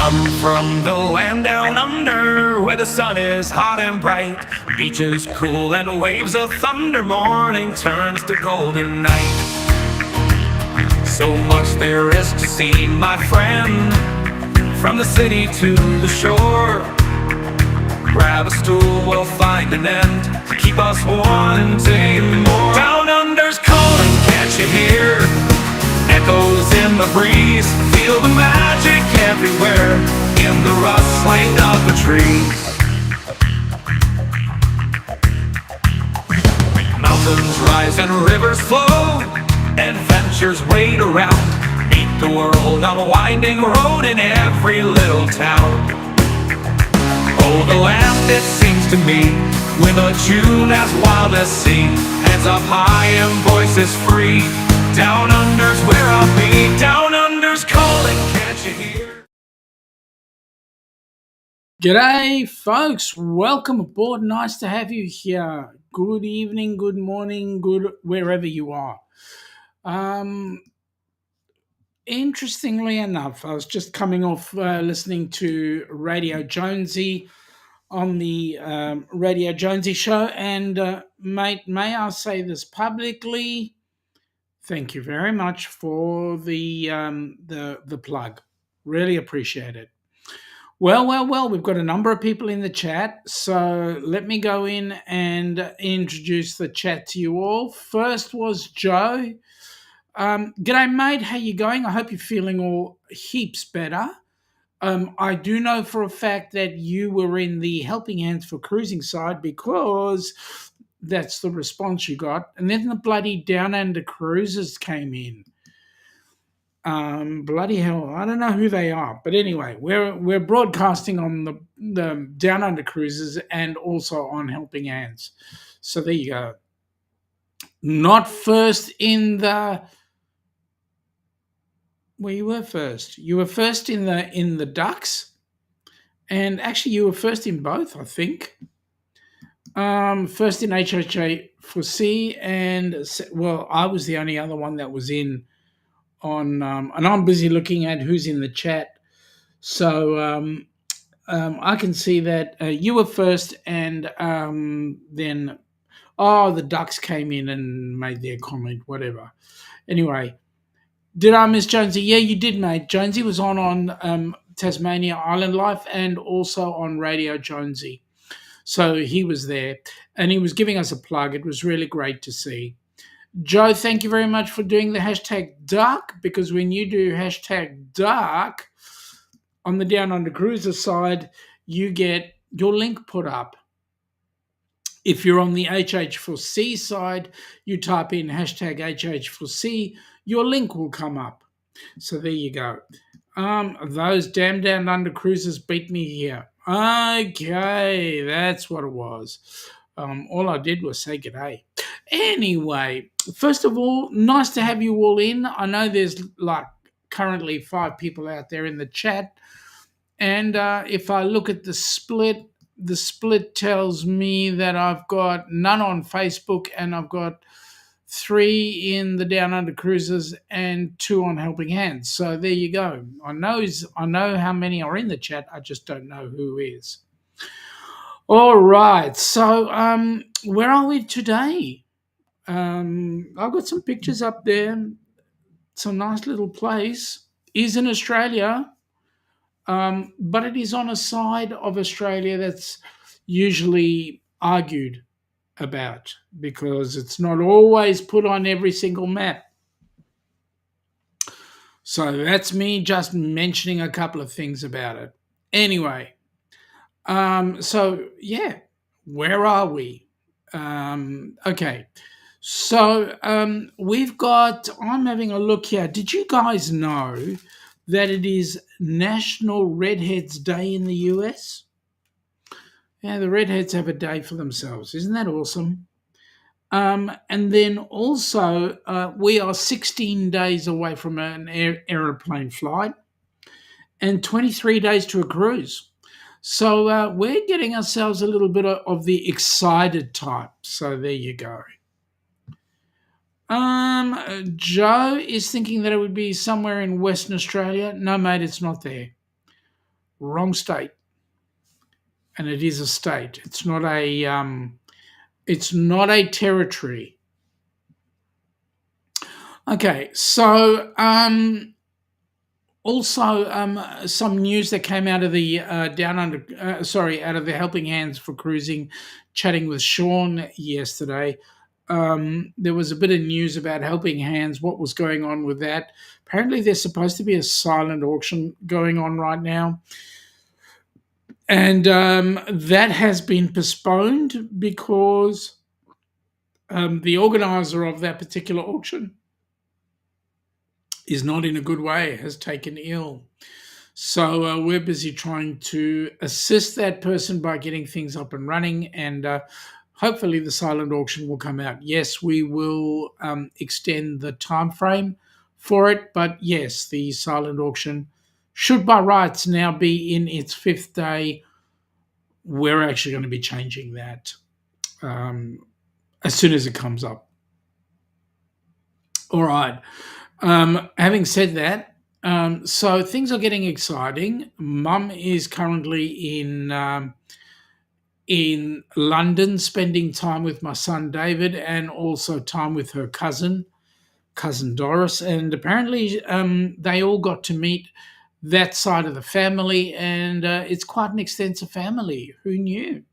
Come from the land down under, where the sun is hot and bright, beaches cool and waves of thunder. Morning turns to golden night. So much there is to see, my friend, from the city to the shore. Grab a stool, we'll find an end to keep us wanting more. Down under's calling, can't you hear? Echoes in the breeze, feel the magic everywhere, in the rustling of the trees. Mountains rise and rivers flow, adventures wait around. Meet the world on a winding road in every little town. Oh, the land, it seems to me, with a tune as wild as sea, hands up high and voices free. Down under's where I'll be. Down under's calling, can't you hear? G'day, folks. Welcome aboard. Nice to have you here. Good evening, good morning, good wherever you are. Interestingly enough, I was just coming off listening to Radio Jonesy on the Radio Jonesy show, and mate, may I say this publicly? Thank you very much for the plug. Really appreciate it. Well, we've got a number of people in the chat, so let me go in and introduce the chat to you all. First was Joe. G'day, mate. How you going? I hope you're feeling all heaps better. I do know for a fact that you were in the Helping Hands for Cruising side because that's the response you got. And then the bloody Down Under Cruisers came in. Bloody hell, I don't know who they are, but anyway, we're broadcasting on the Down Under Cruisers and also on Helping Hands. So there you go. Not first in the. Well, you were first. You were first in the ducks, and actually you were first in both, I think. First in HHA for C, and well, I was the only other one that was in on, and I'm busy looking at who's in the chat. So I can see that you were first, and then the ducks came in and made their comment, whatever. Anyway, did I miss Jonesy? Yeah, you did, mate. Jonesy was on Tasmania Island Life and also on Radio Jonesy. So he was there, and he was giving us a plug. It was really great to see. Joe, thank you very much for doing the hashtag dark, because when you do hashtag dark on the Down Under Cruiser side, you get your link put up. If you're on the HH4C side, you type in hashtag HH4C, your link will come up. So there you go. Those damn Down Under Cruisers beat me here. Okay, that's what it was. All I did was say g'day. Anyway, first of all, nice to have you all in. I know there's like currently 5 people out there in the chat. And if I look at the split tells me that I've got none on Facebook, and I've got 3 in the Down Under Cruisers and 2 on Helping Hands. So there you go. I know how many are in the chat. I just don't know who is. All right. So where are we today? I've got some pictures up there. It's a nice little place. Is in Australia, but it is on a side of Australia that's usually argued about, because it's not always put on every single map. So that's me just mentioning a couple of things about it. Anyway, so yeah, where are we? Okay, so we've got, I'm having a look here. Did you guys know that it is National Redhead's Day in the U.S.? Yeah, the Redheads have a day for themselves. Isn't that awesome? And then also, we are 16 days away from an aeroplane flight and 23 days to a cruise. So we're getting ourselves a little bit of the excited type. So there you go. Joe is thinking that it would be somewhere in Western Australia. No, mate, it's not there. Wrong state, and it is a state. It's not a. It's not a territory. Okay, so also some news that came out of the out of the Helping Hands for Cruising, chatting with Shaun yesterday. There was a bit of news about Helping Hands, what was going on with that. Apparently, there's supposed to be a silent auction going on right now. And that has been postponed because the organizer of that particular auction is not in a good way, has taken ill. So we're busy trying to assist that person by getting things up and running, and hopefully the silent auction will come out. Yes, we will extend the time frame for it, but yes, the silent auction should by rights now be in its 5th day. We're actually going to be changing that as soon as it comes up. All right. Having said that, so things are getting exciting. Mum is currently in London, spending time with my son David, and also time with her cousin Doris. And apparently, they all got to meet that side of the family, and it's quite an extensive family. Who knew?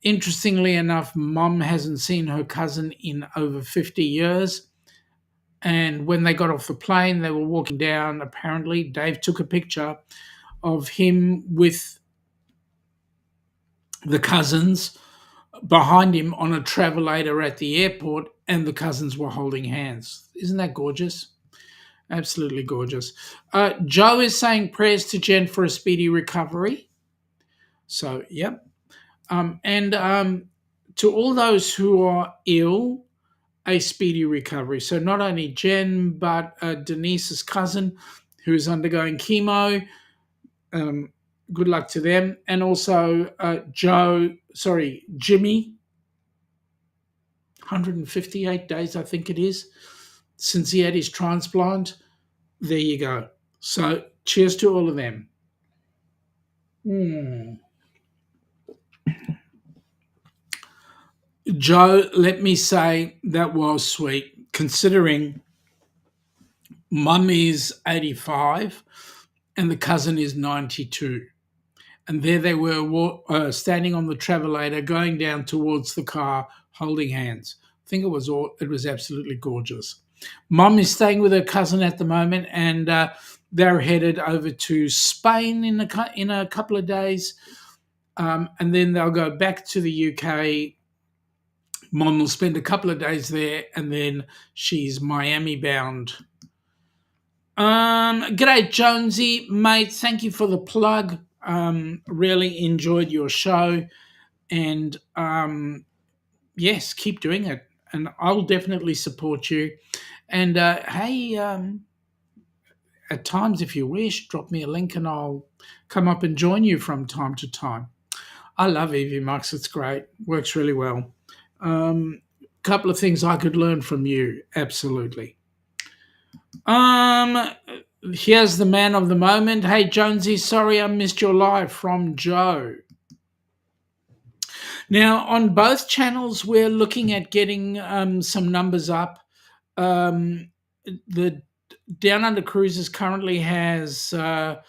Interestingly enough, Mum hasn't seen her cousin in over 50 years. And when they got off the plane, they were walking down. Apparently, Dave took a picture of him with the cousins behind him on a travelator at the airport, and the cousins were holding hands. Isn't that gorgeous? Absolutely gorgeous. Joe is saying prayers to Jen for a speedy recovery. So, yep. And to all those who are ill, a speedy recovery. So not only Jen, but Denise's cousin, who is undergoing chemo. Good luck to them. And also Jimmy, 158 days, I think it is, since he had his transplant. There you go. So cheers to all of them. Joe, let me say that was sweet, considering Mum is 85 and the cousin is 92. And there they were standing on the travelator, going down towards the car, holding hands. I think it was absolutely gorgeous. Mum is staying with her cousin at the moment, and they're headed over to Spain in a couple of days, and then they'll go back to the UK. Mum will spend a couple of days there, and then she's Miami bound. G'day, Jonesy, mate. Thank you for the plug. Really enjoyed your show, and yes, keep doing it, and I'll definitely support you. And hey, at times, if you wish, drop me a link, and I'll come up and join you from time to time. I love EVMux. It's great. Works really well. Couple of things I could learn from you. Absolutely. Here's the man of the moment. Hey, Jonesy, sorry I missed your live, from Joe. Now, on both channels, we're looking at getting some numbers up. The Down Under Cruises currently has a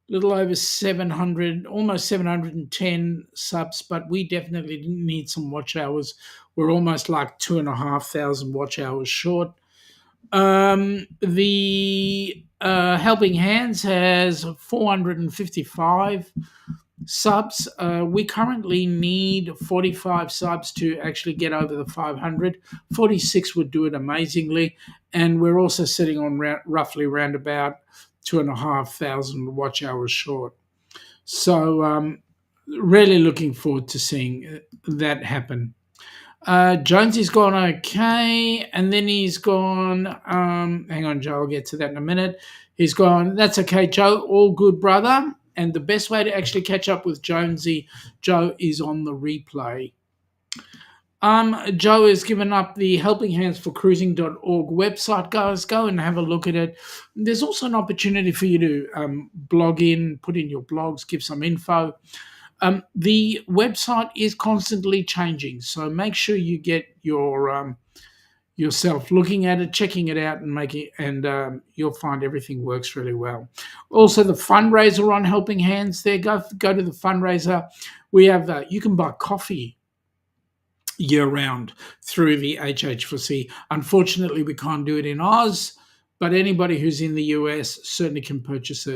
little over 700, almost 710 subs, but we definitely need some watch hours. We're almost like 2,500 watch hours short. The Helping Hands has 455 subs. We currently need 45 subs to actually get over the 500. 46 would do it amazingly, and we're also sitting on roughly around about 2,500 watch hours short. So really looking forward to seeing that happen. Jonesy's gone okay, and then he's gone, hang on, Joe, I'll get to that in a minute. He's gone, that's okay, Joe, all good, brother. And the best way to actually catch up with Jonesy, Joe, is on the replay. Joe has given up the Helping Hands for Cruising.org website. Guys, go and have a look at it. There's also an opportunity for you to blog in, put in your blogs, give some info. The website is constantly changing, so make sure you get yourself looking at it, checking it out, and making, and you'll find everything works really well. Also, the fundraiser on Helping Hands. There, go to the fundraiser. We have you can buy coffee year round through the HH4C. Unfortunately, we can't do it in Oz, but anybody who's in the US certainly can purchase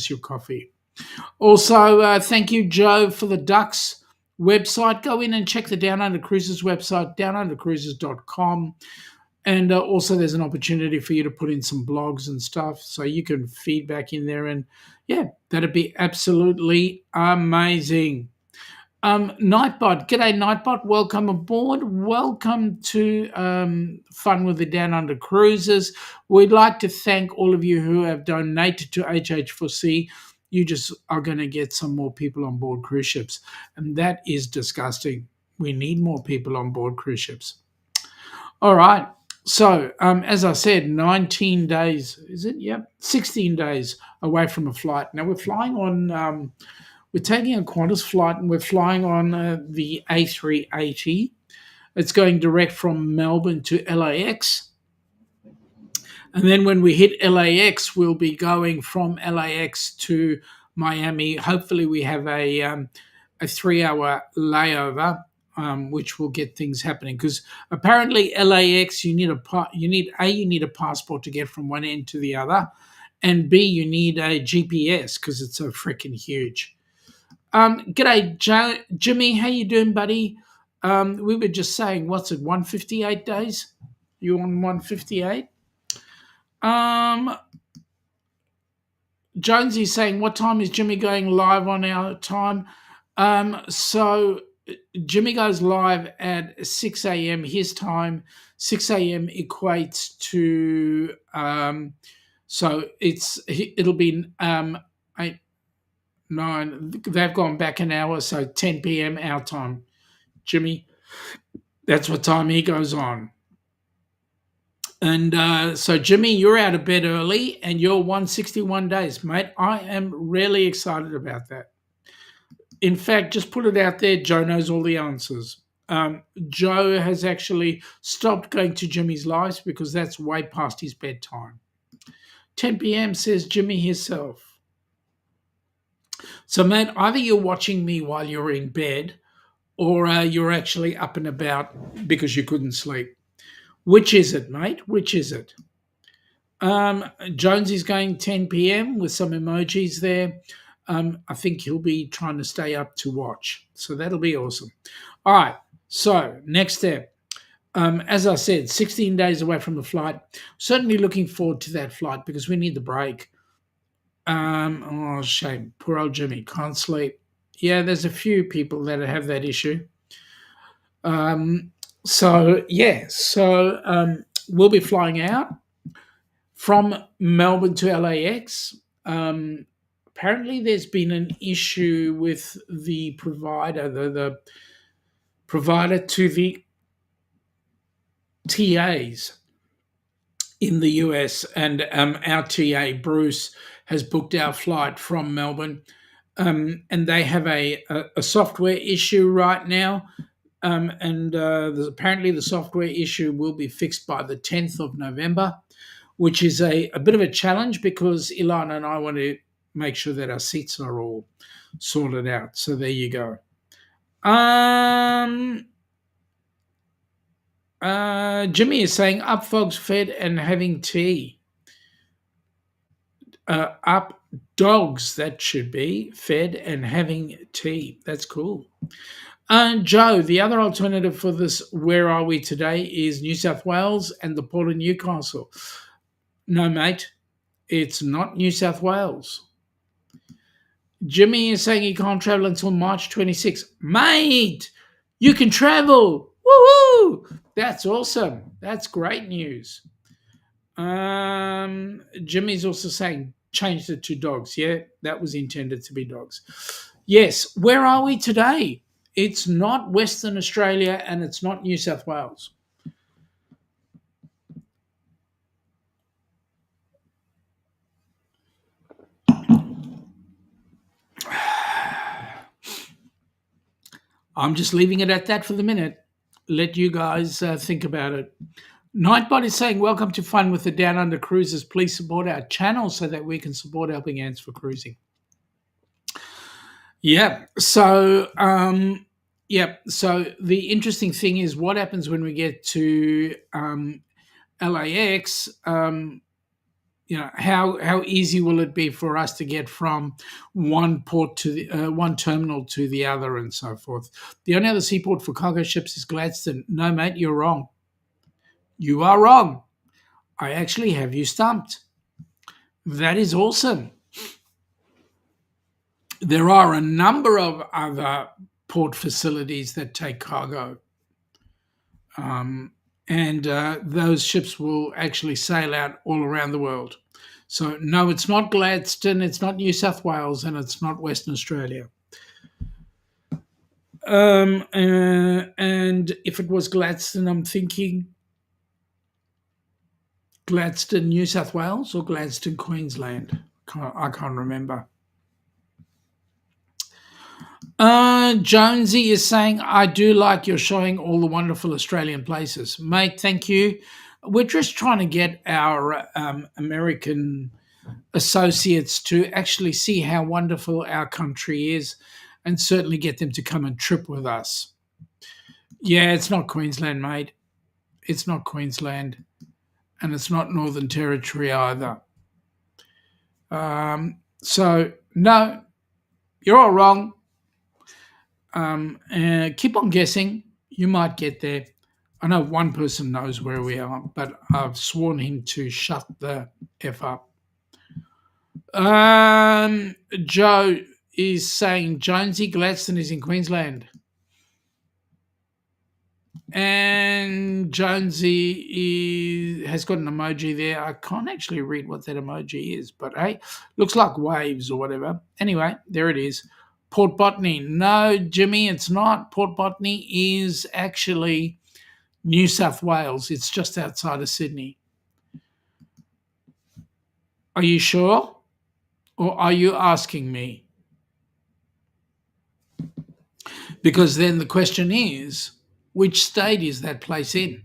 your coffee. Also, thank you, Joe, for the Ducks website. Go in and check the Down Under Cruises website, downundercruises.com. And also, there's an opportunity for you to put in some blogs and stuff, so you can feedback in there. And yeah, that'd be absolutely amazing. Nightbot, g'day Nightbot, welcome aboard. Welcome to Fun with the Down Under Cruises. We'd like to thank all of you who have donated to HH4C. You just are going to get some more people on board cruise ships, and that is disgusting. We need more people on board cruise ships. All right. So, as I said, 19 days, is it? Yep. 16 days away from a flight. Now, we're flying on, we're taking a Qantas flight and we're flying on the A380. It's going direct from Melbourne to LAX. And then when we hit LAX, we'll be going from LAX to Miami. Hopefully, we have a 3-hour layover, which will get things happening. Because apparently, LAX, you need a passport to get from one end to the other, and B, you need a GPS because it's so freaking huge. G'day, Jimmy. How you doing, buddy? We were just saying, what's it? 158 days. You on 158? Jonesy's saying, what time is Jimmy going live on our time? So Jimmy goes live at 6 a.m. his time. 6 a.m. equates to so it'll be 8, 9. They've gone back an hour, so 10 p.m. our time. Jimmy, that's what time he goes on. And so, Jimmy, you're out of bed early and you're 161 days, mate. I am really excited about that. In fact, just put it out there, Joe knows all the answers. Joe has actually stopped going to Jimmy's lives because that's way past his bedtime. 10 p.m. says Jimmy himself. So, mate, either you're watching me while you're in bed or you're actually up and about because you couldn't sleep. Which is it, mate? Which is it? Jones is going 10 p.m. with some emojis there. I think he'll be trying to stay up to watch. So that'll be awesome. All right. So next step. As I said, 16 days away from the flight. Certainly looking forward to that flight because we need the break. Oh, shame. Poor old Jimmy. Can't sleep. Yeah, there's a few people that have that issue. So we'll be flying out from Melbourne to LAX. Apparently, there's been an issue with the provider, the provider to the TAs in the US, and our TA Bruce has booked our flight from Melbourne, and they have a software issue right now. Apparently the software issue will be fixed by the 10th of November, which is a bit of a challenge because Ilana and I want to make sure that our seats are all sorted out. So there you go. Jimmy is saying, up folks, fed and having tea. Up dogs, that should be, fed and having tea. That's cool. Joe, the other alternative for this Where Are We Today is New South Wales and the Port of Newcastle. No, mate, it's not New South Wales. Jimmy is saying he can't travel until March 26th. Mate, you can travel. Woohoo! That's awesome. That's great news. Jimmy's also saying changed it to dogs. Yeah, that was intended to be dogs. Yes, where are we today? It's not Western Australia and it's not New South Wales. I'm just leaving it at that for the minute. Let you guys think about it. Nightbot is saying, welcome to Fun with the Down Under Cruises. Please support our channel so that we can support Helping Ants for Cruising. Yeah. So the interesting thing is what happens when we get to LAX. How easy will it be for us to get from one port to the one terminal to the other and so forth? The only other seaport for cargo ships is Gladstone. No, mate, you're wrong. You are wrong. I actually have you stumped. That is awesome. There are a number of other port facilities that take cargo. And those ships will actually sail out all around the world. So, no, it's not Gladstone, it's not New South Wales, and it's not Western Australia. And if it was Gladstone, I'm thinking Gladstone, New South Wales, or Gladstone, Queensland. I can't remember. Jonesy is saying, I do like you're showing all the wonderful Australian places. Mate, thank you. We're just trying to get our American associates to actually see how wonderful our country is and certainly get them to come and trip with us. Yeah, it's not Queensland, mate. It's not Queensland. And it's not Northern Territory either. So, no, you're all wrong. Keep on guessing. You might get there. I know one person knows where we are, but I've sworn him to shut the F up. Joe is saying Jonesy Gladstone is in Queensland. And Jonesy has got an emoji there. I can't actually read what that emoji is, but hey, looks like waves or whatever. Anyway, there it is. Port Botany. No, Jimmy, it's not. Port Botany is actually New South Wales. It's just outside of Sydney. Are you sure? Or are you asking me? Because then the question is, which state is that place in?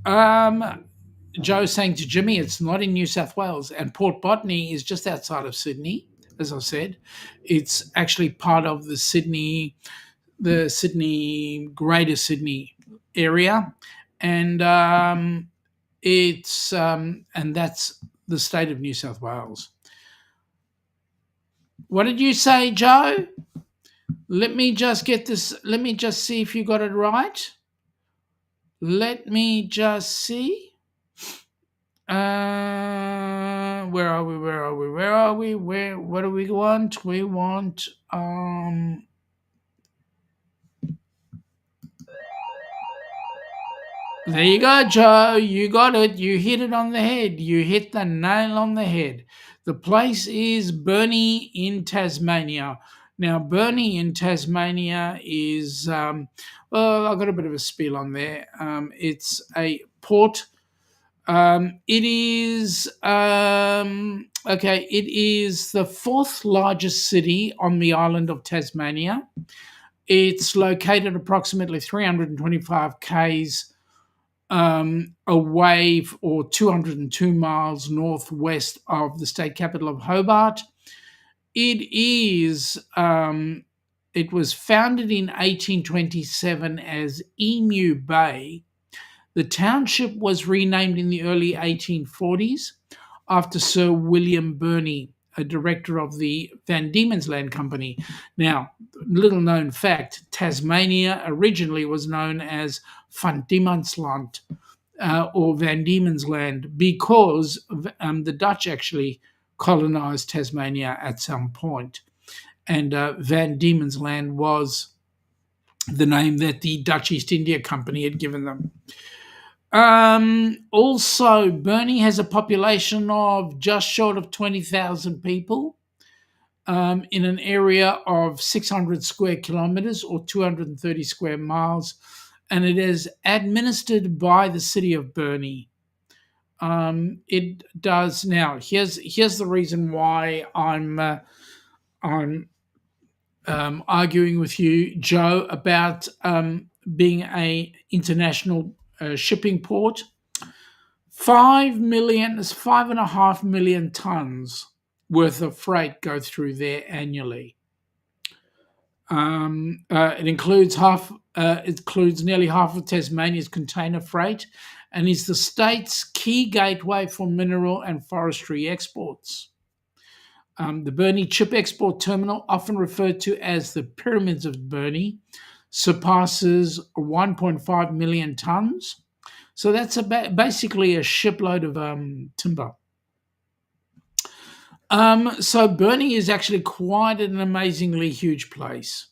Joe saying to Jimmy, it's not in New South Wales. And Port Botany is just outside of Sydney, as I said. It's actually part of the Greater Sydney area. And and that's the state of New South Wales. What did you say, Joe? Let me just get this. Let me just see if you got it right. Let me just see. Where are we? What do we want? We want there you go, Joe. You got it. You hit it on the head. You hit the nail on the head. The place is Bentleigh in Tasmania. Now, Bentleigh in Tasmania is, I've got a bit of a spiel on there. It's a port. It is the fourth largest city on the island of Tasmania. It's located approximately 325 k's away, or 202 miles northwest of the state capital of Hobart. It was founded in 1827 as Emu Bay. The township was renamed in the early 1840s after Sir William Burney, a director of the Van Diemen's Land Company. Now, little known fact, Tasmania originally was known as Van Diemen's Land or Van Diemen's Land because the Dutch actually colonized Tasmania at some point. And Van Diemen's Land was the name that the Dutch East India Company had given them. Also, Bentleigh has a population of just short of 20,000 people. in an area of 600 square kilometers or 230 square miles, and it is administered by the city of Burnie. It does now. Here's the reason why I'm arguing with you, Joe, about being a international shipping port. 5 million, 5.5 million tons worth of freight go through there annually. It includes nearly half of Tasmania's container freight, and is the state's key gateway for mineral and forestry exports. The Burnie Chip Export Terminal, often referred to as the Pyramids of Burnie, surpasses 1.5 million tons. So that's basically a shipload of timber. So Burnie is actually quite an amazingly huge place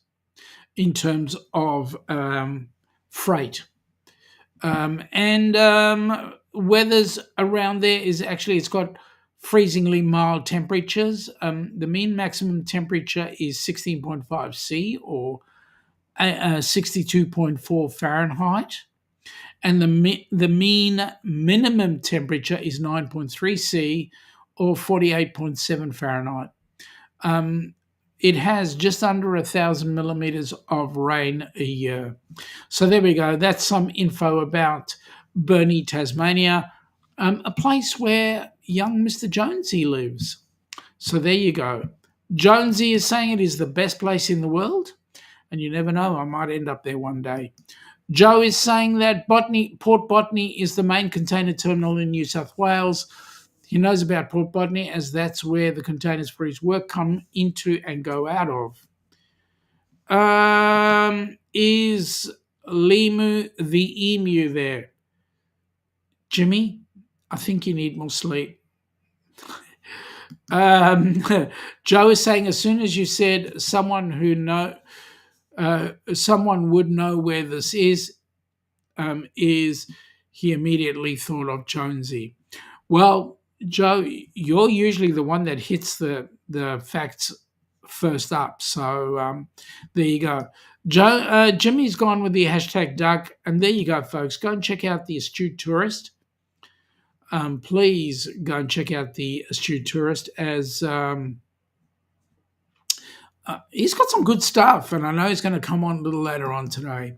in terms of freight. And weather's around there is actually, it's got freezingly mild temperatures. The mean maximum temperature is 16.5 C or 62.4 Fahrenheit. And the mean minimum temperature is 9.3 C or 48.7 Fahrenheit. It has just under 1,000 millimeters of rain a year. So there we go. That's some info about Burnie, Tasmania, a place where young Mr. Jonesy lives. So there you go. Jonesy is saying it is the best place in the world, and you never know, I might end up there one day. Joe is saying that Port Botany is the main container terminal in New South Wales. He knows about Port Botany as that's where the containers for his work come into and go out of. Is Limu the emu there? Jimmy, I think you need more sleep. Joe is saying, as soon as you said someone would know where this is he immediately thought of Jonesy. Well, Joe, you're usually the one that hits the facts first up. So there you go. Jimmy's gone with the hashtag duck, and there you go, folks. Go and check out the Astute Tourist. Please go and check out the Astute Tourist, as he's got some good stuff, and I know he's going to come on a little later on today.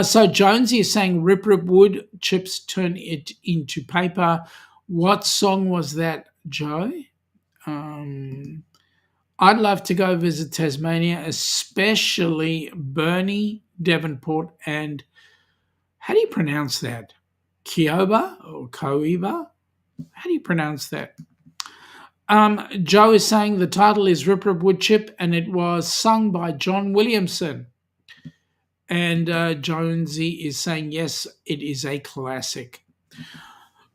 So Jonesy is saying rip wood chips turn it into paper. What song was that, Joe? I'd love to go visit Tasmania, especially Burnie, Devonport, and how do you pronounce that? Kioba or Coiba? How do you pronounce that? Joe is saying the title is Rip Wood Chip, and it was sung by John Williamson. And Jonesy is saying, yes, it is a classic.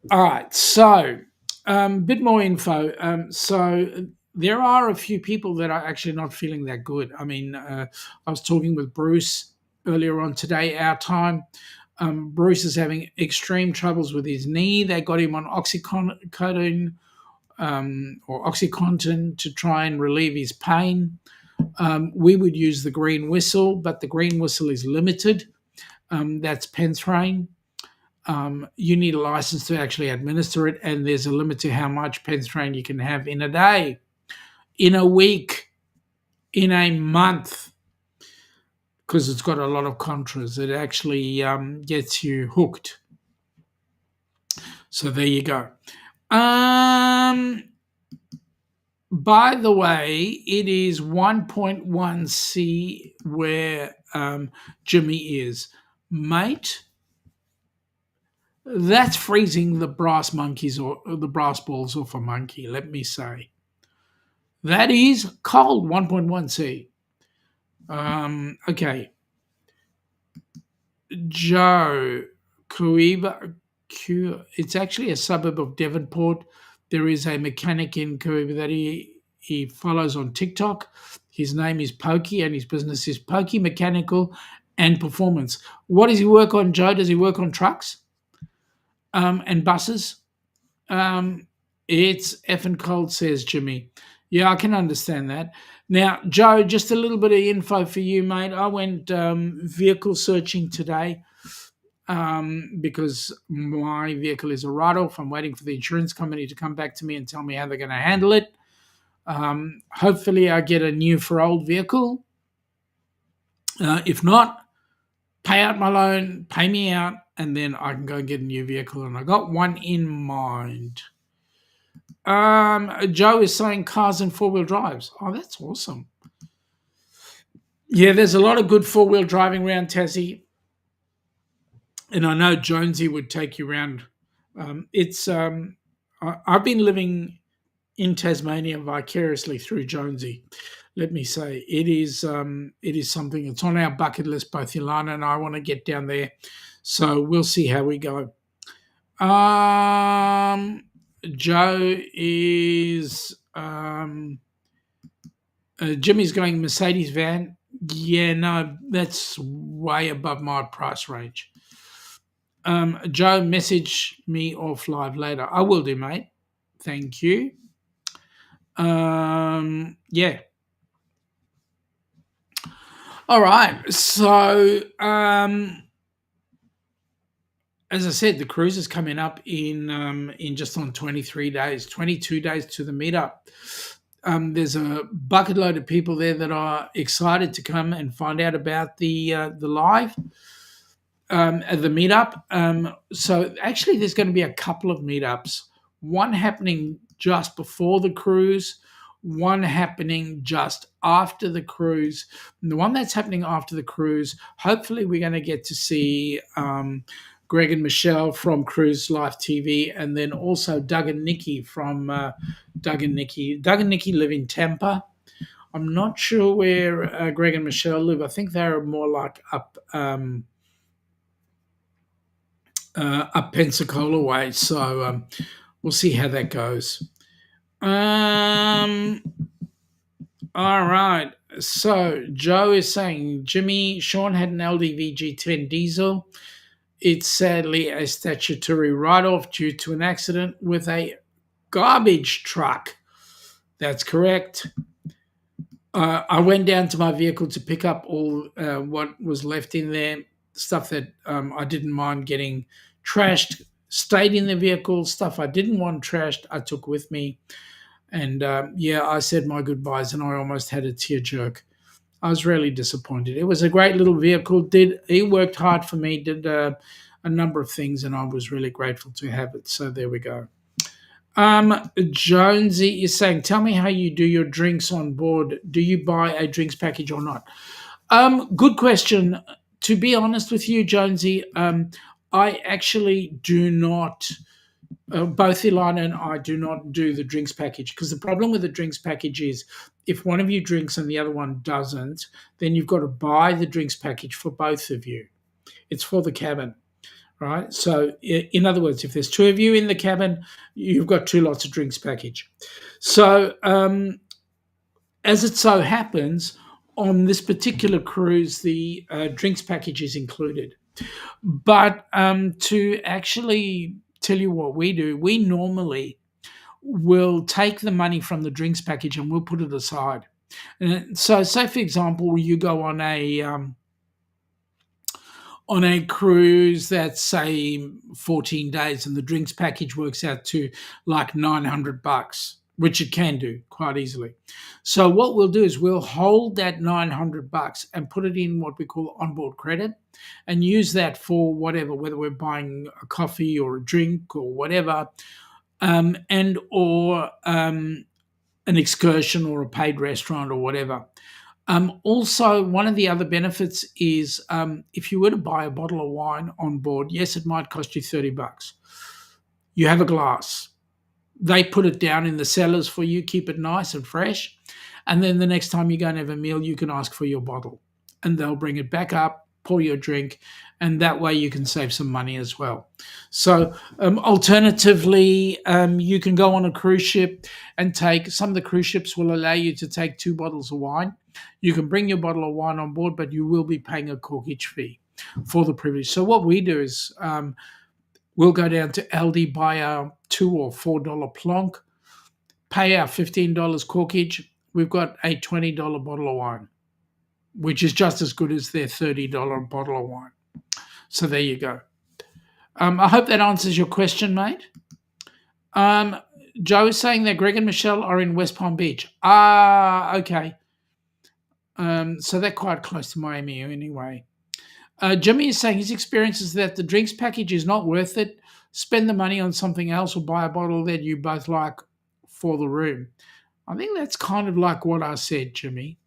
All right, so bit more info. So there are a few people that are actually not feeling that good. I mean, I was talking with Bruce earlier on today, our time. Bruce is having extreme troubles with his knee. They got him on Oxycontin or Oxycontin to try and relieve his pain. We would use the green whistle, but the green whistle is limited. That's Penthrain. You need a license to actually administer it, and there's a limit to how much Penthrain you can have in a day, in a week, in a month, because it's got a lot of contras. It actually gets you hooked. So there you go. By the way, it is 1.1 C where Jimmy is. Mate, that's freezing the brass monkeys or the brass balls off a monkey, let me say. That is cold, 1.1 C. Okay. Joe, Coiba, it's actually a suburb of Devonport. There is a mechanic in Coiba that he follows on TikTok. His name is Pokey, and his business is Pokey Mechanical and Performance. What does he work on, Joe? Does he work on trucks and buses? It's effing cold, says Jimmy. Yeah, I can understand that. Now, Joe, just a little bit of info for you, mate. I went vehicle searching today because my vehicle is a write-off. I'm waiting for the insurance company to come back to me and tell me how they're going to handle it. Hopefully, I get a new for old vehicle. If not, pay out my loan, pay me out, and then I can go and get a new vehicle. And I got one in mind. Joe is saying cars and four-wheel drives. Oh, that's awesome. Yeah, there's a lot of good four-wheel driving around Tassie, and I know Jonesy would take you around. I've been living in Tasmania vicariously through Jonesy. Let me say, it is something that's on our bucket list. Both Ilana and I want to get down there, so we'll see how we go. Joe is Jimmy's going Mercedes van. Yeah, no, that's way above my price range. Joe, message me off live later. I will do, mate. Thank you. Yeah. All right. So, as I said, the cruise is coming up in just on 23 days, 22 days to the meetup. There's a bucket load of people there that are excited to come and find out about the live at the meetup. So actually, there's going to be a couple of meetups. One happening just before the cruise, one happening just after the cruise. And the one that's happening after the cruise, hopefully, we're going to get to see Greg and Michelle from Cruise Life TV, and then also Doug and Nikki from Doug and Nikki. Doug and Nikki live in Tampa. I'm not sure where Greg and Michelle live. I think they're more like up Pensacola way. So we'll see how that goes. All right. So Joe is saying, Jimmy, Shaun had an LDV G10 diesel. It's sadly a statutory write-off due to an accident with a garbage truck. That's correct. I went down to my vehicle to pick up all what was left in there, stuff that I didn't mind getting trashed, stayed in the vehicle, stuff I didn't want trashed, I took with me. And I said my goodbyes and I almost had a tear jerk. I was really disappointed. It was a great little vehicle. He worked hard for me, did a number of things, and I was really grateful to have it. So there we go. Jonesy is saying, tell me how you do your drinks on board. Do you buy a drinks package or not? Good question. To be honest with you, Jonesy, I actually do not. Both Ilana and I do not do the drinks package, because the problem with the drinks package is if one of you drinks and the other one doesn't, then you've got to buy the drinks package for both of you. It's for the cabin, right? So in other words, if there's two of you in the cabin, you've got two lots of drinks package. So as it so happens, on this particular cruise, the drinks package is included. But to actually tell you what we do, we normally will take the money from the drinks package and we'll put it aside. And so, say for example, you go on a cruise that's say 14 days, and the drinks package works out to like $900, which it can do quite easily. So what we'll do is we'll hold that $900 and put it in what we call onboard credit, and use that for whatever, whether we're buying a coffee or a drink or whatever, and or an excursion or a paid restaurant or whatever. Also, one of the other benefits is if you were to buy a bottle of wine on board, yes, it might cost you $30. You have a glass. They put it down in the cellars for you, keep it nice and fresh. And then the next time you go and have a meal, you can ask for your bottle and they'll bring it back up, pour your drink, and that way you can save some money as well. So alternatively, you can go on a cruise ship and some of the cruise ships will allow you to take 2 bottles of wine. You can bring your bottle of wine on board, but you will be paying a corkage fee for the privilege. So what we do is we'll go down to Aldi, buy our $2 or $4 plonk, pay our $15 corkage, we've got a $20 bottle of wine, which is just as good as their $30 bottle of wine. So there you go. I hope that answers your question, mate. Joe is saying that Greg and Michelle are in West Palm Beach. Okay. So they're quite close to Miami anyway. Jimmy is saying his experience is that the drinks package is not worth it. Spend the money on something else or buy a bottle that you both like for the room. I think that's kind of like what I said, Jimmy.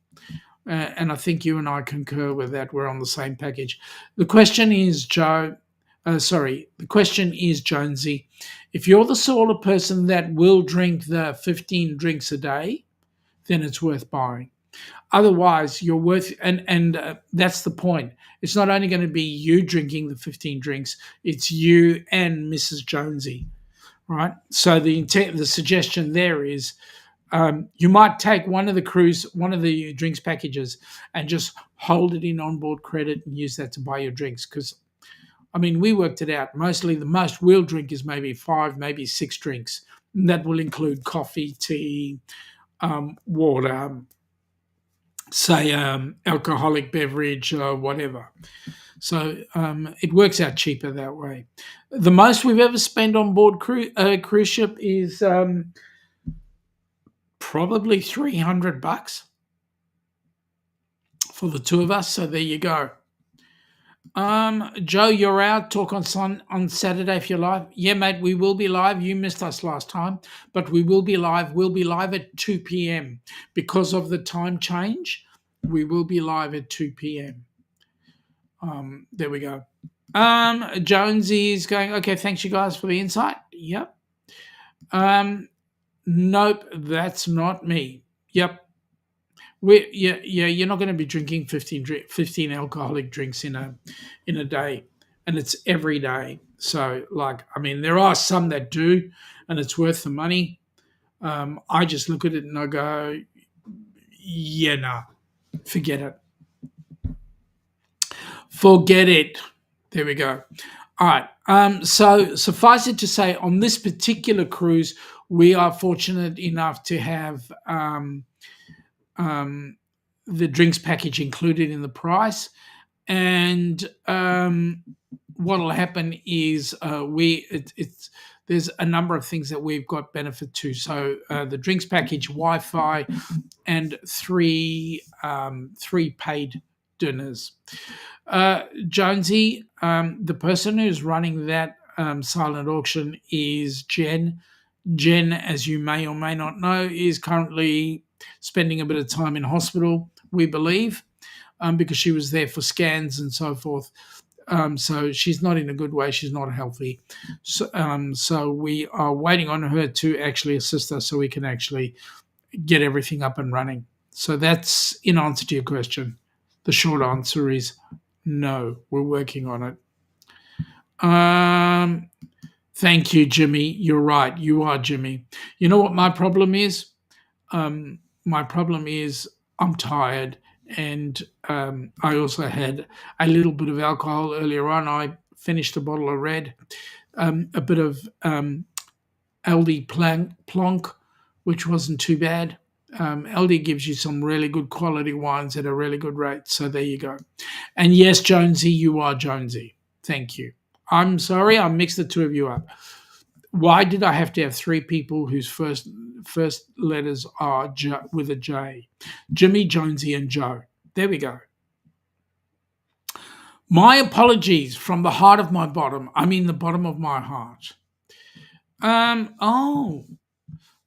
And I think you and I concur with that. We're on the same package. The question is, the question is, Jonesy, if you're the sort of person that will drink the 15 drinks a day, then it's worth buying. Otherwise, you're worth, and that's the point. It's not only going to be you drinking the 15 drinks, it's you and Mrs. Jonesy, right? So the suggestion there is you might take one of the drinks packages and just hold it in onboard credit and use that to buy your drinks. Because, I mean, we worked it out. Mostly the most we'll drink is maybe 5, maybe 6 drinks. And that will include coffee, tea, water, say alcoholic beverage, whatever. So it works out cheaper that way. The most we've ever spent on board cruise ship is probably $300 for the two of us. So there you go. Joe, you're out. Talk on Saturday if you're live. Yeah, mate, we will be live. You missed us last time, but we will be live. We'll be live at 2 p.m. because of the time change. We will be live at 2 p.m. There we go. Jonesy's going, okay, thanks you guys for the insight. Yep. Nope, that's not me. Yep. You're not going to be drinking 15 alcoholic drinks in a day, and it's every day. So, there are some that do, and it's worth the money. I just look at it and I go, yeah, nah, forget it. Forget it. There we go. All right. So suffice it to say, on this particular cruise, we are fortunate enough to have the drinks package included in the price, and what will happen is there's a number of things that we've got benefit to. So the drinks package, Wi-Fi, and three paid dinners. Jonesy, the person who's running that silent auction is Jen. Jen, as you may or may not know, is currently spending a bit of time in hospital, we believe, because she was there for scans and so forth. So she's not in a good way. She's not healthy. So we are waiting on her to actually assist us so we can actually get everything up and running. So that's in answer to your question. The short answer is no, we're working on it. Thank you, Jimmy. You're right. You are, Jimmy. You know what my problem is? My problem is I'm tired, and I also had a little bit of alcohol earlier on. I finished a bottle of red, a bit of LD Plonk, which wasn't too bad. LD gives you some really good quality wines at a really good rate. So there you go. And yes, Jonesy, you are Jonesy. Thank you. I'm sorry, I mixed the two of you up. Why did I have to have 3 people whose first letters are with a J? Jimmy, Jonesy, and Joe. There we go. My apologies from the heart of my bottom. I mean the bottom of my heart.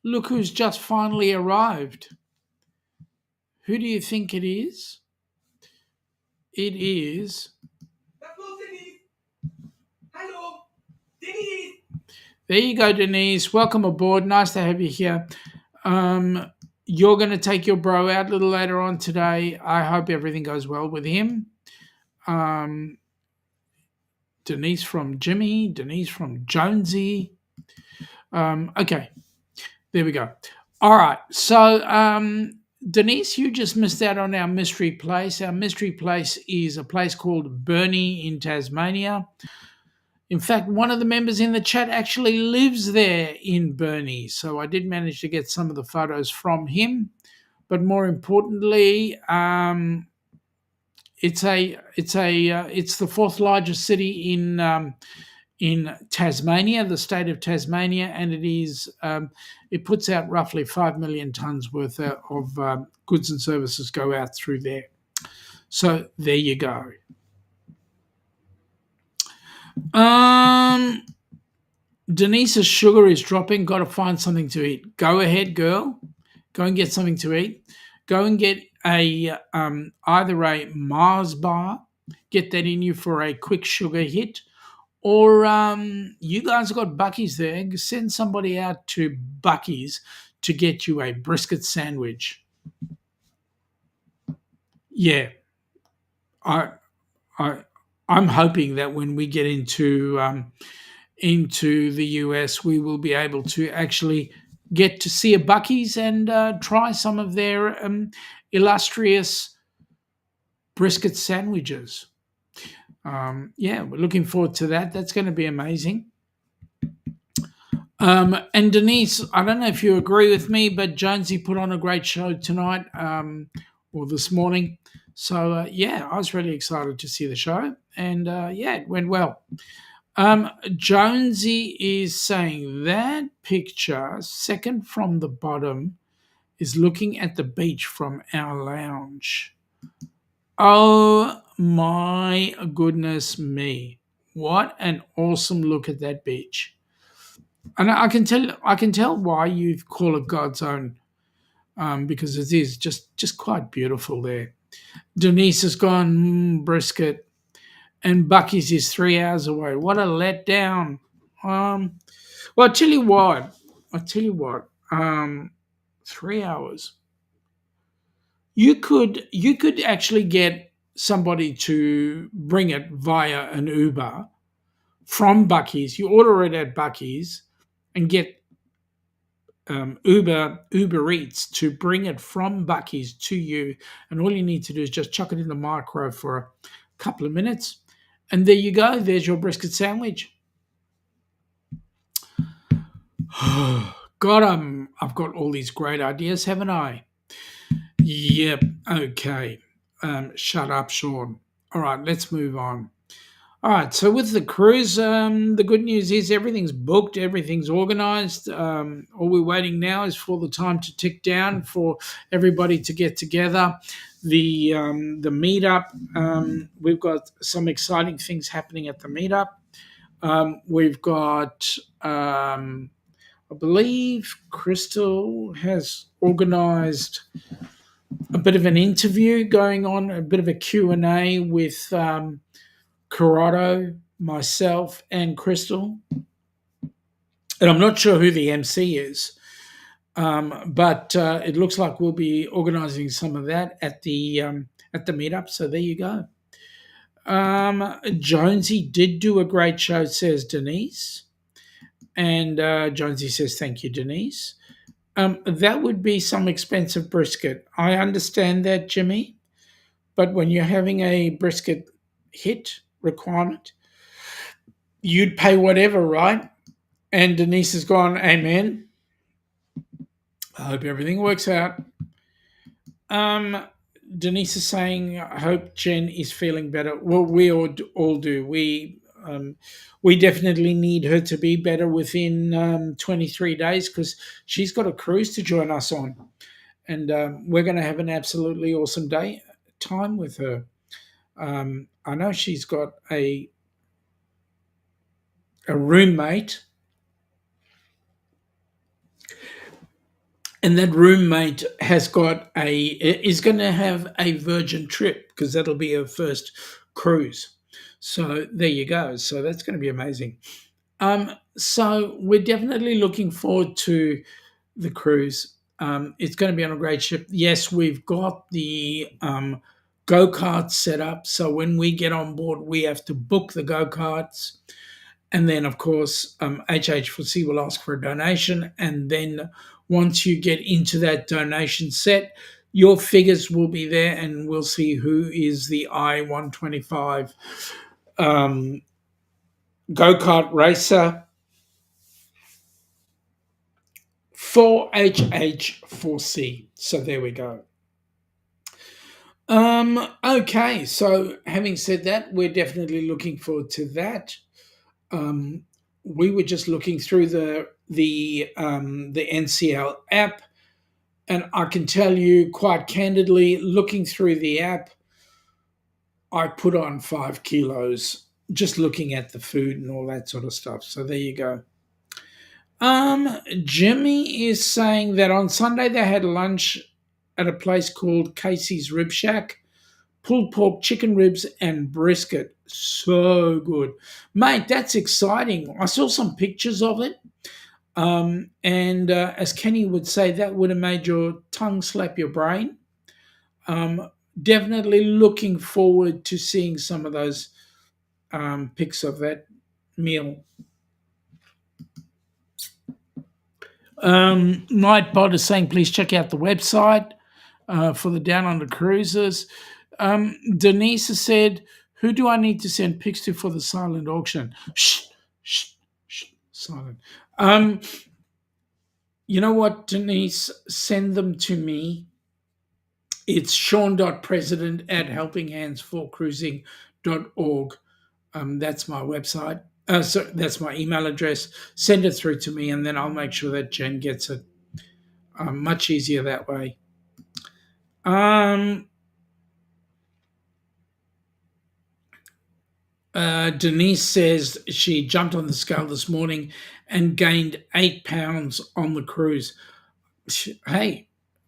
Look who's just finally arrived. Who do you think it is? It is... Hello, Denise. Hello, Denise. There you go, Denise. Welcome aboard. Nice to have you here. You're going to take your bro out a little later on today. I hope everything goes well with him. Denise from Jimmy. Denise from Jonesy. Okay. There we go. All right. So, Denise, you just missed out on our mystery place. Our mystery place is a place called Burnie in Tasmania. In fact, one of the members in the chat actually lives there in Burnie, so I did manage to get some of the photos from him. But more importantly, it's the fourth largest city in Tasmania, the state of Tasmania, and it puts out roughly 5 million tons worth of goods and services go out through there. So there you go. Denise's sugar is dropping. Got to find something to eat. Go ahead, girl. Go and get something to eat. Go and get either a Mars bar. Get that in you for a quick sugar hit. Or you guys got Bucky's there. Send somebody out to Bucky's to get you a brisket sandwich. Yeah, I'm hoping that when we get into the US, we will be able to actually get to see a Bucky's and try some of their illustrious brisket sandwiches. Yeah, we're looking forward to that. That's going to be amazing. And Denise, I don't know if you agree with me, but Jonesy put on a great show tonight or this morning. So, yeah, I was really excited to see the show. And, yeah, it went well. Jonesy is saying that picture, second from the bottom, is looking at the beach from our lounge. Oh, my goodness me. What an awesome look at that beach. And I can tell why you call it God's own, because it is just quite beautiful there. Denise has gone brisket, and Bucky's is 3 hours away. What a letdown! Well, I tell you what. 3 hours. You could actually get somebody to bring it via an Uber from Bucky's. You order it at Bucky's and get Uber Eats to bring it from Bucky's to you, and all you need to do is just chuck it in the micro for a couple of minutes, and there you go. There's your brisket sandwich. God, I've got all these great ideas, haven't I? Yep. Okay. Shut up, Shaun. All right, let's move on. All right, so with the cruise, the good news is everything's booked, everything's organised. All we're waiting now is for the time to tick down for everybody to get together. The meetup, we've got some exciting things happening at the meetup. We've got, I believe, Crystal has organised a bit of an interview going on, a bit of a Q&A with Corrado, myself, and Crystal. And I'm not sure who the MC is, but it looks like we'll be organising some of that at the meetup. So there you go. Jonesy did do a great show, says Denise. And Jonesy says, thank you, Denise. That would be some expensive brisket. I understand that, Jimmy. But when you're having a brisket hit requirement, you'd pay whatever, right? And Denise has gone, amen. I hope everything works out. Denise is saying, I hope Jen is feeling better. Well, we all do. We definitely need her to be better within 23 days because she's got a cruise to join us on. And we're going to have an absolutely awesome time with her. I know she's got a roommate, and that roommate is going to have a Virgin trip because that'll be her first cruise. So there you go. So that's going to be amazing. So we're definitely looking forward to the cruise. It's going to be on a great ship. Yes, we've got the go-karts set up. So when we get on board, we have to book the go-karts. And then, of course, HH4C will ask for a donation. And then once you get into that donation set, your figures will be there and we'll see who is the I-125 go-kart racer, 4HH4C. So there we go. Okay, so having said that, we're definitely looking forward to that. Um, we were just looking through the NCL app, and I can tell you quite candidly, looking through the app, I put on 5 kilos just looking at the food and all that sort of stuff. So there you go. Jimmy is saying that on Sunday they had lunch at a place called Casey's Rib Shack. Pulled pork, chicken ribs, and brisket. So good. Mate, that's exciting. I saw some pictures of it. And as Kenny would say, that would have made your tongue slap your brain. Definitely looking forward to seeing some of those pics of that meal. Nightbot is saying, please check out the website for the Down Under cruises. Denise has said, who do I need to send pics to for the silent auction? Shh, shh, shh, silent. You know what, Denise? Send them to me. It's Shaun.president at helpinghands4cruising.org. That's my website. So that's my email address. Send it through to me, and then I'll make sure that Jen gets it. Much easier that way. Denise says she jumped on the scale this morning and gained 8 pounds on the cruise. Hey,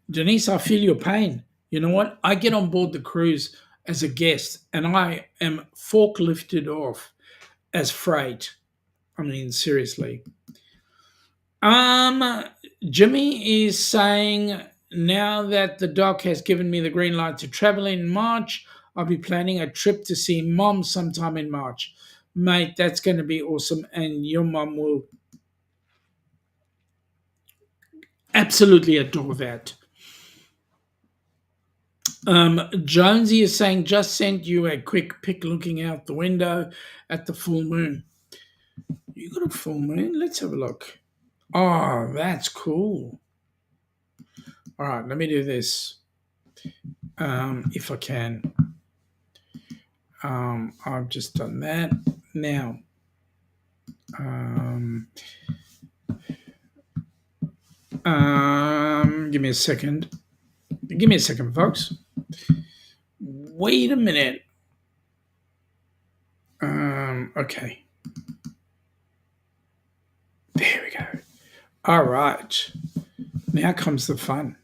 Denise, I feel your pain. You know what? I get on board the cruise as a guest and I am forklifted off as freight. I mean, seriously. Jimmy is saying now that the doc has given me the green light to travel in March, I'll be planning a trip to see mom sometime in March. Mate, that's going to be awesome, and your mom will absolutely adore that. Jonesy is saying, just sent you a quick pic looking out the window at the full moon. You got a full moon? Let's have a look. Oh, that's cool. All right, let me do this. If I can. I've just done that. Now, give me a second. Give me a second, folks. Wait a minute. Okay. There we go. All right. Now comes the fun.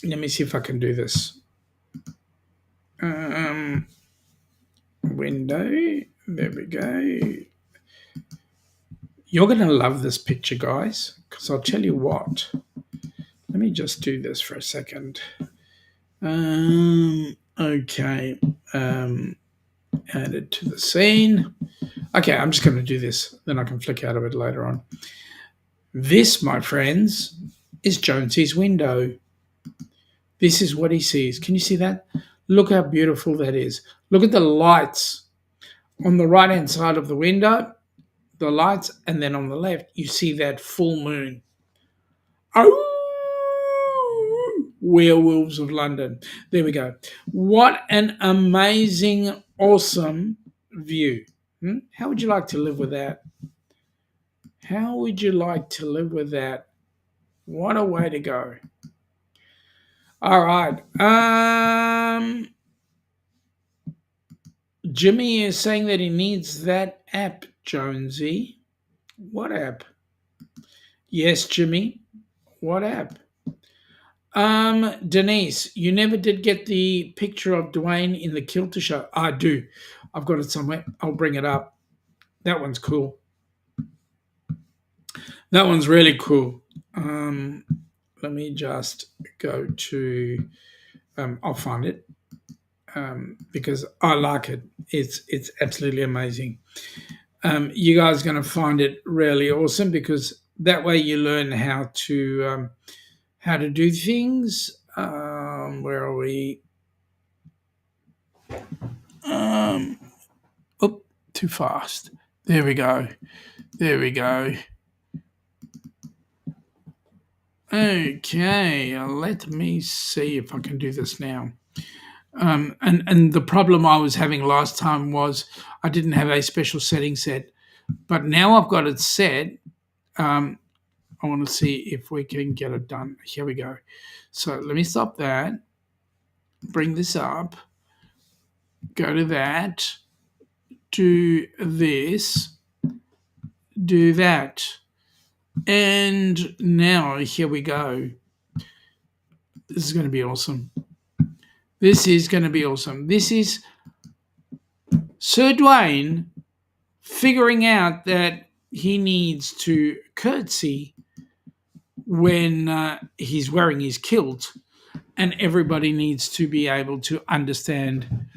Let me see if I can do this. Window. There we go. You're going to love this picture, guys, because I'll tell you what. Let me just do this for a second. Okay. Add it to the scene. Okay, I'm just going to do this. Then I can flick out of it later on. This, my friends, is Jonesy's window. This is what he sees. Can you see that? Look how beautiful that is. Look at the lights on the right-hand side of the window, the lights, and then on the left, you see that full moon. Oh, Werewolves of London. There we go. What an amazing, awesome view. How would you like to live with that? How would you like to live with that? What a way to go. All right. Jimmy is saying that he needs that app, Jonesy. What app? Yes, Jimmy. What app? Denise, you never did get the picture of Dwayne in the kilter show. I do. I've got it somewhere. I'll bring it up. That one's cool. That one's really cool. Let me just go to. I'll find it because I like it. It's absolutely amazing. You guys are going to find it really awesome because that way you learn how to do things. Where are we? Too fast. There we go. There we go. Okay, let me see if I can do this now. And the problem I was having last time was I didn't have a special setting set, but now I've got it set. I want to see if we can get it done. Here we go. So let me stop that. Bring this up. Go to that. Do this. Do that. And now here we go. This is going to be awesome. This is going to be awesome. This is Sir Dwayne figuring out that he needs to curtsy when he's wearing his kilt, and everybody needs to be able to understand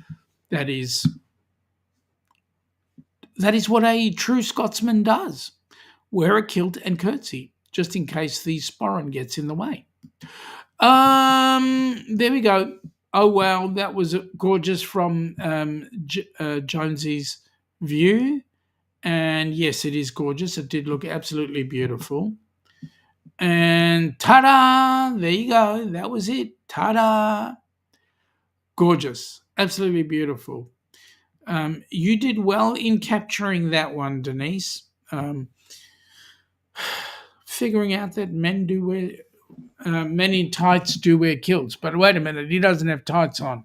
that is what a true Scotsman does. Wear a kilt and curtsy, just in case the sporran gets in the way. There we go. Oh, wow, that was gorgeous from Jonesy's view. And yes, it is gorgeous. It did look absolutely beautiful. And ta-da! There you go. That was it. Ta-da! Gorgeous. Absolutely beautiful. You did well in capturing that one, Denise. Figuring out that men in tights do wear kilts. But wait a minute, he doesn't have tights on.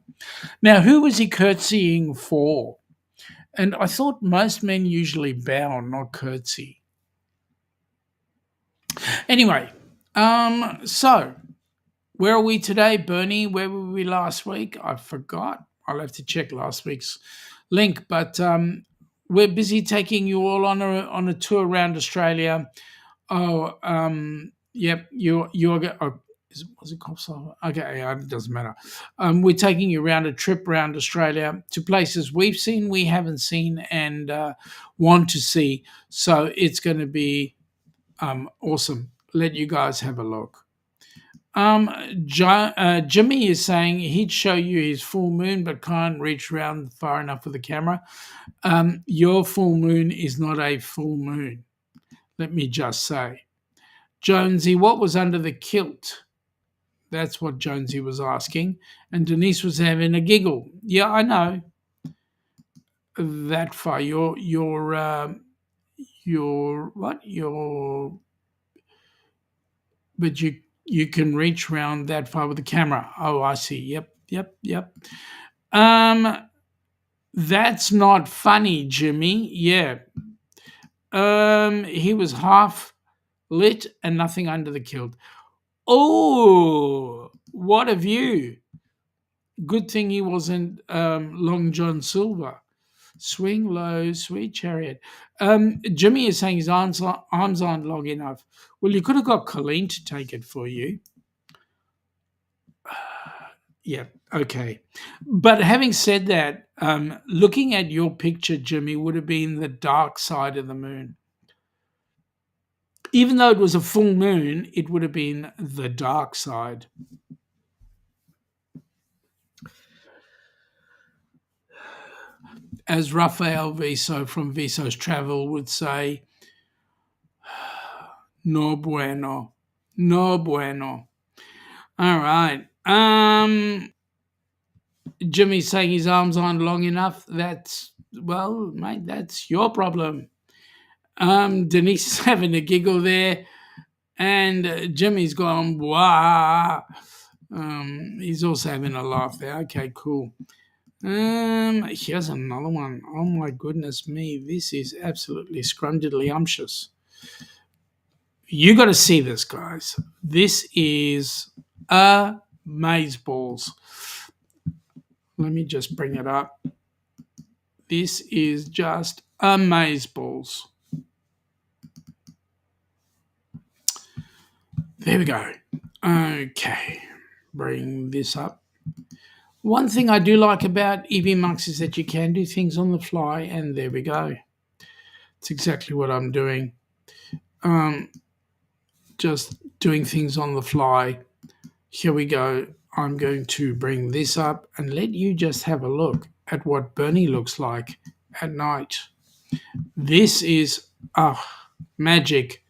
Now, who was he curtsying for? And I thought most men usually bow, not curtsy. Anyway, so where are we today, Bernie? Where were we last week? I forgot. I'll have to check last week's link. But we're busy taking you all on a tour around Australia. Oh, yep. You're was it Postal? Okay, it doesn't matter. We're taking you around a trip around Australia to places we've seen, we haven't seen, and want to see. So it's going to be awesome. Let you guys have a look. Jimmy is saying he'd show you his full moon, but can't reach around far enough with the camera. Your full moon is not a full moon. Let me just say. Jonesy, what was under the kilt? That's what Jonesy was asking. And Denise was having a giggle. Yeah, I know. That far. But you can reach around that far with the camera. Oh, I see. Yep. That's not funny, Jimmy. Yeah. He was half lit and nothing under the kilt. Oh, what a view. Good thing he wasn't Long John Silver. Swing low, sweet chariot. Jimmy is saying his arms aren't long enough. Well, you could have got Colleen to take it for you. Yeah, okay. But having said that, looking at your picture, Jimmy, would have been the dark side of the moon. Even though it was a full moon, it would have been the dark side. As Rafael Viso from Viso's Travel would say, no bueno. No bueno. All right. Jimmy's saying his arms aren't long enough. Well, mate, that's your problem. Denise is having a giggle there. And Jimmy's gone, wah. He's also having a laugh there. Okay, cool. Here's another one. Oh my goodness me, this is absolutely scrumdiddlyumptious. You got to see this, guys. This is amazeballs. Let me just bring it up. This is just amazeballs. There we go. Okay, bring this up. One thing I do like about EB Monks is that you can do things on the fly, and there we go. It's exactly what I'm doing. Just doing things on the fly. Here we go. I'm going to bring this up and let you just have a look at what Bernie looks like at night. This is magic.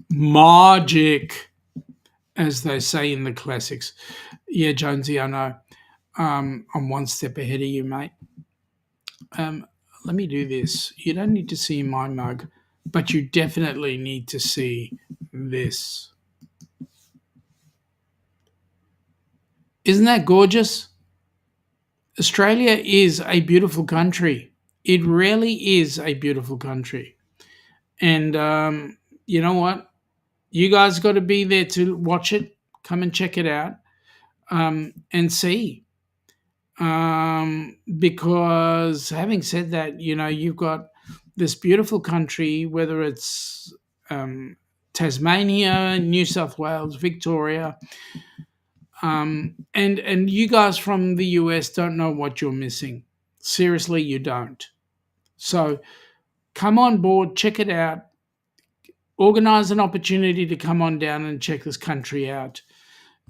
Magic, as they say in the classics. Yeah, Jonesy, I know. I'm one step ahead of you, mate. Let me do this. You don't need to see my mug, but you definitely need to see this. Isn't that gorgeous? Australia is a beautiful country. It really is a beautiful country. And you know what? You guys got to be there to watch it. Come and check it out and see. Because having said that, you've got this beautiful country, whether it's Tasmania, New South Wales, Victoria, and you guys from the US don't know what you're missing. Seriously, you don't. So come on board, check it out, organize an opportunity to come on down and check this country out.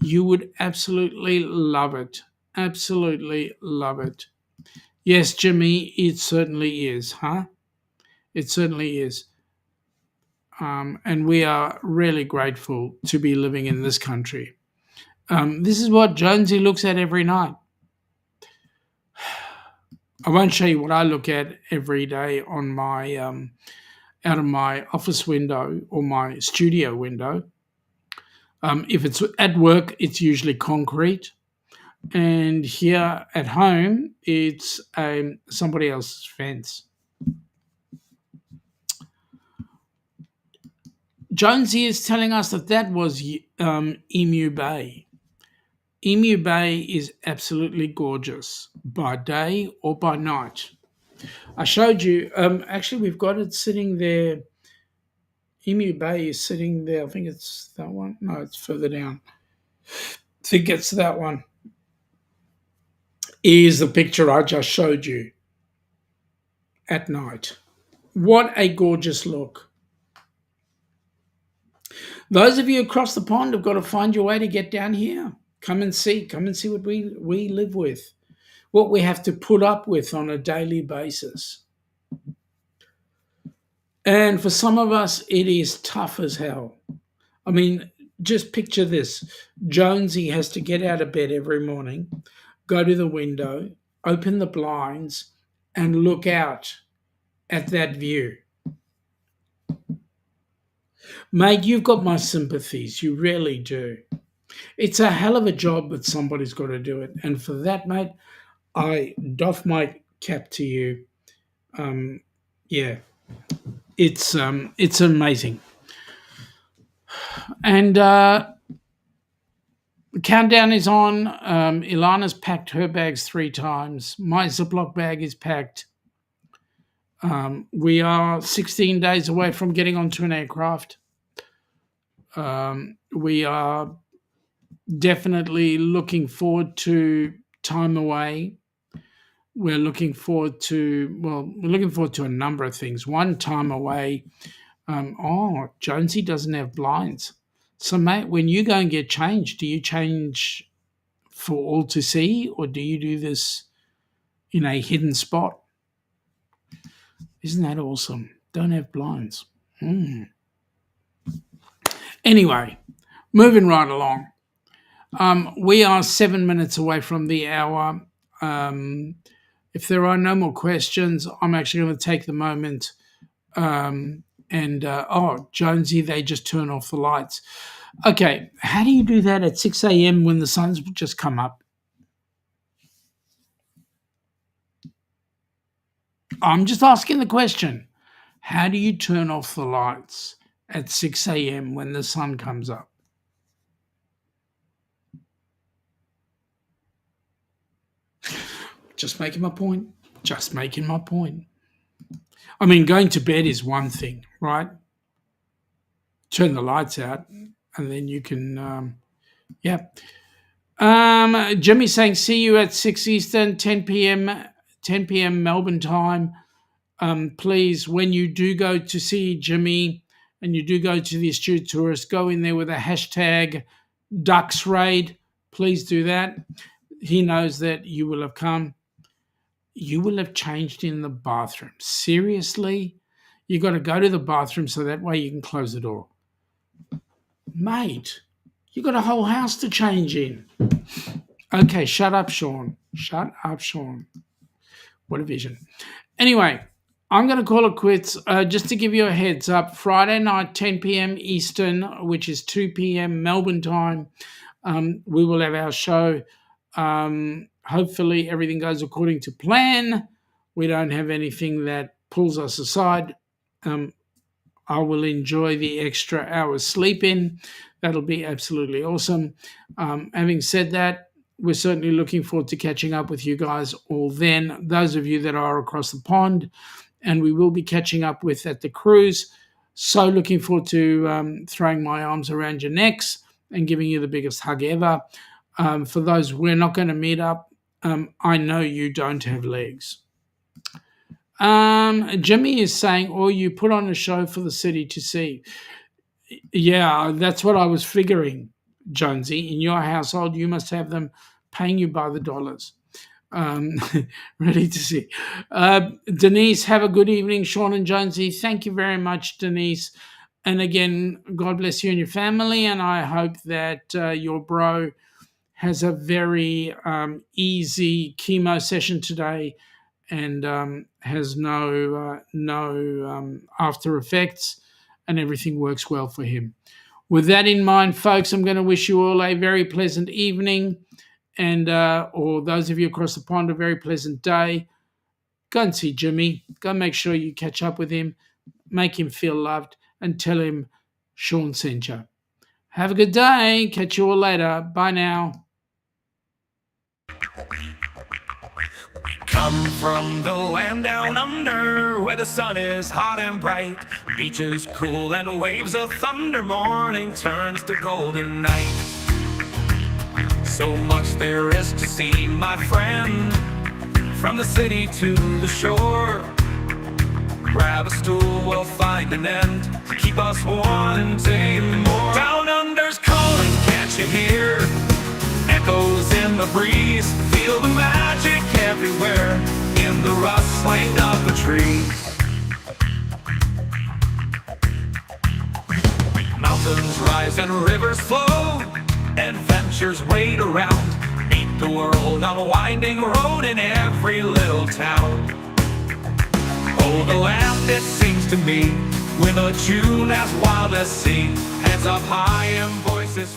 You would absolutely love it. Absolutely love it. Yes, Jimmy, it certainly is, huh? It certainly is. And we are really grateful to be living in this country. This is what Jonesy looks at every night. I won't show you what I look at every day on my out of my office window or my studio window. If it's at work, it's usually concrete. And here at home, it's somebody else's fence. Jonesy is telling us that was Emu Bay. Emu Bay is absolutely gorgeous by day or by night. I showed you. Actually, we've got it sitting there. Emu Bay is sitting there. I think it's that one. No, it's further down. I think it's that one. Is the picture I just showed you at night. What a gorgeous look. Those of you across the pond have got to find your way to get down here. Come and see what we live with, what we have to put up with on a daily basis. And for some of us, it is tough as hell. I mean, just picture this. Jonesy has to get out of bed every morning, go to the window, open the blinds, and look out at that view. Mate, you've got my sympathies. You really do. It's a hell of a job, but somebody's got to do it. And for that, mate, I doff my cap to you. Yeah, it's amazing. And the countdown is on. Ilana's packed her bags 3 times. My Ziploc bag is packed. We are 16 days away from getting onto an aircraft. We are definitely looking forward to time away. We're looking forward to a number of things. One, time away. Jonesy doesn't have blinds. So, mate, when you go and get changed, do you change for all to see, or do you do this in a hidden spot? Isn't that awesome? Don't have blinds. Anyway, moving right along. We are 7 minutes away from the hour. If there are no more questions, I'm actually going to take the moment Jonesy, they just turn off the lights. Okay, how do you do that at 6 a.m. when the sun's just come up? I'm just asking the question. How do you turn off the lights at 6 a.m. when the sun comes up? Just making my point. I mean, going to bed is one thing, right? Turn the lights out and then you can, Jimmy's saying, see you at 6 Eastern, 10 p.m. Melbourne time. Please, when you do go to see Jimmy and you do go to the Astute Tourist, go in there with a hashtag Ducks Raid. Please do that. He knows that you will have come. you will have changed in the bathroom. Seriously? You got to go to the bathroom so that way you can close the door. Mate, you got a whole house to change in. Okay, shut up, Shaun. Shut up, Shaun. What a vision. Anyway, I'm going to call it quits. Just to give you a heads up, Friday night, 10 p.m. Eastern, which is 2 p.m. Melbourne time, we will have our show. Hopefully everything goes according to plan. We don't have anything that pulls us aside. I will enjoy the extra hours sleep in. That'll be absolutely awesome. Having said that, we're certainly looking forward to catching up with you guys all then, those of you that are across the pond, and we will be catching up with at the cruise. So looking forward to throwing my arms around your necks and giving you the biggest hug ever. For those we're not going to meet up, I know you don't have legs. Jimmy is saying, or you put on a show for the city to see. Yeah, that's what I was figuring, Jonesy. In your household, you must have them paying you by the dollars. Ready to see. Denise, have a good evening, Shaun and Jonesy. Thank you very much, Denise. And again, God bless you and your family. And I hope that your bro has a very easy chemo session today and has no after effects, and everything works well for him. With that in mind, folks, I'm going to wish you all a very pleasant evening, and or those of you across the pond, a very pleasant day. Go and see Jimmy. Go make sure you catch up with him, make him feel loved, and tell him Shaun sent you. Have a good day. Catch you all later. Bye now. Come from the land down under, where the sun is hot and bright, beaches cool and waves of thunder, morning turns to golden night. So much there is to see, my friend, from the city to the shore. Grab a stool, we'll find an end to keep us wanting more. Down under's calling, can't you hear? Echoes in the breeze, feel the magic everywhere, in the rustling of the trees. Mountains rise and rivers flow, adventures wait around, meet the world on a winding road in every little town. Oh, the land, it seems to me, with a tune as wild as sea, heads up high and voices